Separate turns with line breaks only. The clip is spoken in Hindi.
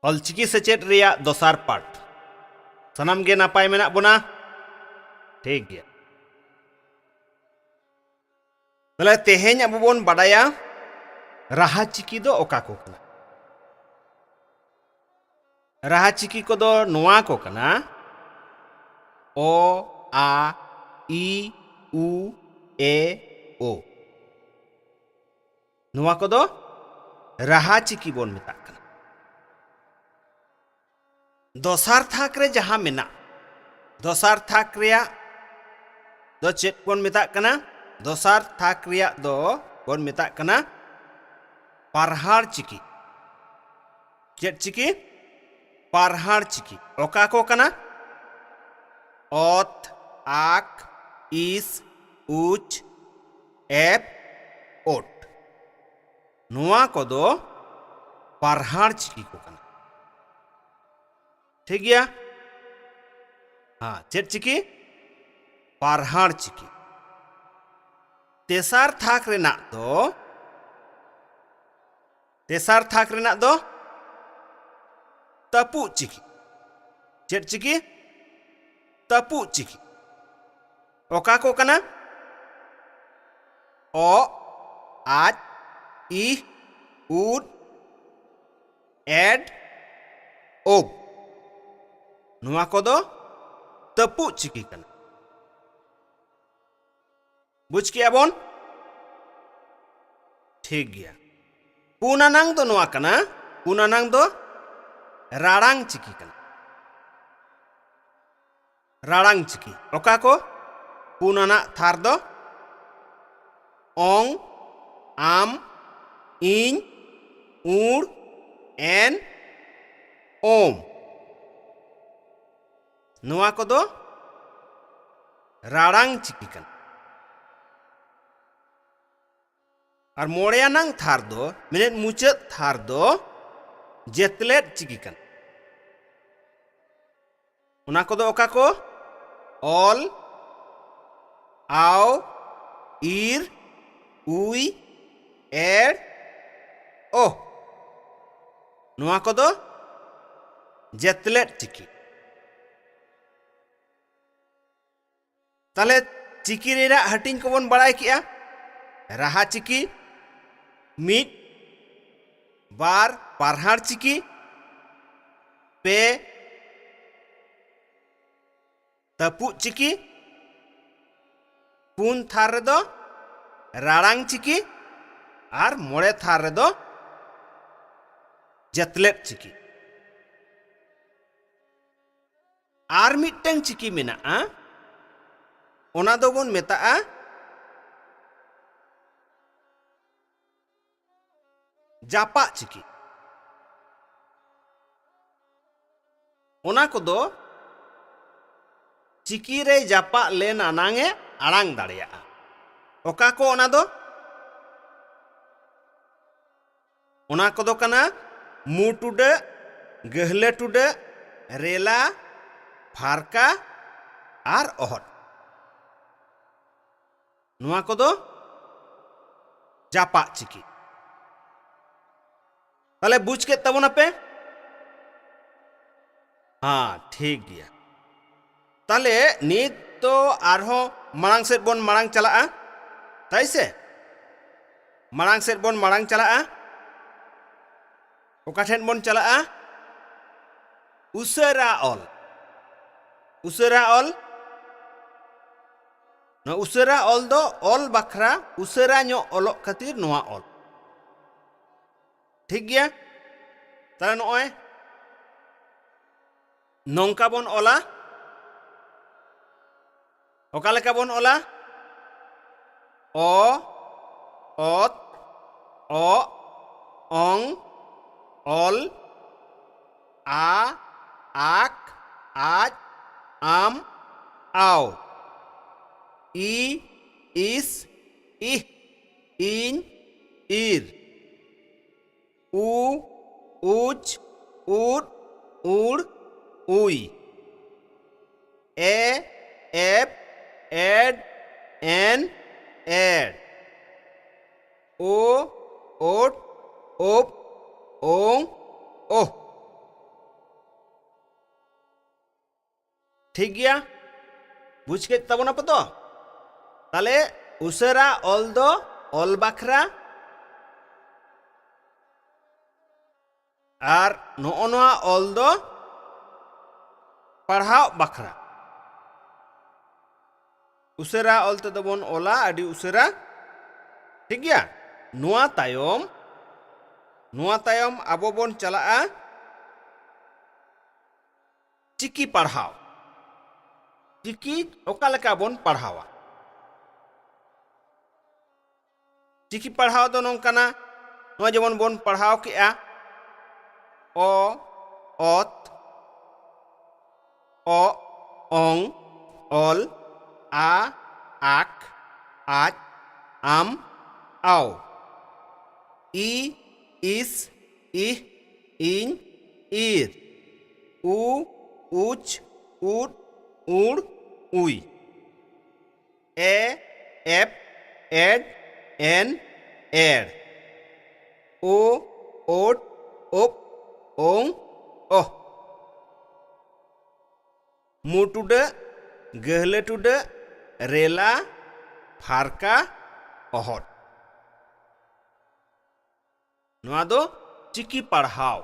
ᱚᱞᱪᱤᱠᱤ ᱥᱮᱪᱮᱫ ᱨᱮᱭᱟᱜ ᱫᱚᱥᱟᱨ ᱯᱟᱴ ᱥᱟᱱᱟᱢ ᱜᱮ ᱱᱟᱯᱟᱭ ᱢᱮᱱᱟᱜ ᱵᱚᱱᱟ ᱴᱷᱤक ᱜᱮᱭᱟ ᱛᱟᱦᱞᱮ ᱛᱮᱦᱮᱧ ᱟᱵᱚ ᱵᱚᱱ ᱵᱟᱰᱟᱭᱟ ᱨᱟᱦᱟ ᱪᱤᱠᱤ ᱫᱚ ᱚᱠᱟ ᱠᱚ ᱠᱟᱱᱟ ᱨᱟᱦᱟ ᱪᱤᱠᱤ ᱠᱚᱫᱚ ᱱᱚᱣᱟ ᱠᱚ ᱠᱟᱱᱟ ᱚ ᱟ ই উ এ ও ᱱᱚᱣᱟ ᱠᱚᱫᱚ ᱨᱟᱦᱟ ᱪᱤᱠᱤ ᱵᱚᱱ ᱢᱮᱛᱟᱜ ᱠᱟᱱᱟ ᱫᱚᱥᱟᱨ ᱛᱷᱟᱠ ᱨᱮ ᱡᱟᱦᱟᱸ ᱢᱮᱱᱟᱜ ᱫᱚᱥᱟर ᱛᱷᱟᱠ ᱨᱮᱭᱟᱜ ᱫᱚ ᱪᱮᱫ ᱵᱚᱱ ᱢᱮᱛᱟᱜ ᱠᱟᱱᱟ ᱫᱚᱥᱟर ᱛᱷᱟᱠ ᱨᱮᱭᱟᱜ ᱫᱚ ᱵᱚᱱ ᱢᱮᱛᱟᱜ ᱠᱟᱱᱟ ᱯᱟᱨᱦᱟᱲ ᱪᱤᱠᱤ ᱪᱮᱫ ᱪᱤᱠᱤ ᱯᱟᱨᱦᱟᱲ ᱪᱤᱠᱤ ᱚᱠᱟ ᱠᱚ ᱠᱟᱱᱟ ᱚᱛ ᱟᱠ ᱤᱥ ᱩᱪ ᱮᱯ ᱳᱴ ᱱᱚᱣᱟ ᱠᱚᱫᱚ ᱯᱟᱨᱦᱟᱲ ᱪᱤᱠᱤ ᱠᱚ ᱠᱟᱱᱟ ᱴᱷᱤक गया हाँ चेत चिकी पारहाड़ चिकी तेसार थाक रेनाक दो तपु चिकी चेत चिकी तपु चिकी ओका को कना ओ आज इ उड एड ओब नुआ को दो तपु चिकी कना बुझ किया बोन ठीक गया पुनानांग दो नुआ कना पुनानांग दो राड़ांग चिकी कना राड़ांग चिकी ओका को पुनाना थार दो ओंग आम इंग उड़ एन ओम नुआ को दो राड़ांग चिकी कना और मोड़ियानांग थार दो मिनट मुचाद थार दो जेतलेट चिकी कना उना को दो ओका को ऑल आओ ईर उई एड ओ नुआ को दो जेतलेट चिकी ताले चिकी रेना हटिंग को बन बड़ाई किया राहा चिकी मिट बार पारहाड़ चिकी पे तपु चिकी पुन थार रे दो राड़ांग चिकी और मोड़े थार रे दो जतलेट चिकी आर मिटटें चिकी मेना ओना दो बोन मेता जापा चिकी ओना को दो चिकी रे जापा लेन आनांगे आड़ांग दाड़िया ओका को ओना को दो कना मु टुडे गहले टुडे रेला फारका आर ओहट नुआ को दो जापा चिकी ताले बुझ के तबना पे हाँ ठीक गया ताले नीत तो आरहो मांग सेट बोन मांग चला तैसे मांग सेट बोन मांग चला ओका ठेन बोन चला उसरा ऑल न उसरा ऑल दो ऑल बखरा उसरा न्यो ऑलोक खातिर नोआ ऑल ठीक गया ताले नोए नोंका बोन ऑला ओका लेका बोन ऑला ओ ओत ओ ओंग ऑल आ आक आज आम आओ ई इस इह इन ईर उ उच उड़ उड़ उई ए एप एड एन एड ओ ओट ओप ओंग ओह ठीक गया बुझ के तबना पे तो ताले उसेरा ऑल दो ऑल बखरा और नोआ ऑल दो पढ़ाओ बखरा उसेरा ऑल ते दबन ओला अडी उसेरा ठीक गया नुआ तायम आबो बोन चला चिकी पढ़ाओ चिकी ओका लेका बोन पढ़ावा चिकी पढ़ाओ दो नोंकाना नुआ जेमन बोन पढ़ाओ केआ ओ ओत ओ ओंग ऑल आ आक आज आम आओ ई इस इह इन ईर उ उच उड उड़ उई ए एप एड एन एड ओ ओट ओप ओंग ओह मुटुडे गहले टुडे रेला फारका अहट नुआ दो चिकी पढ़ाओ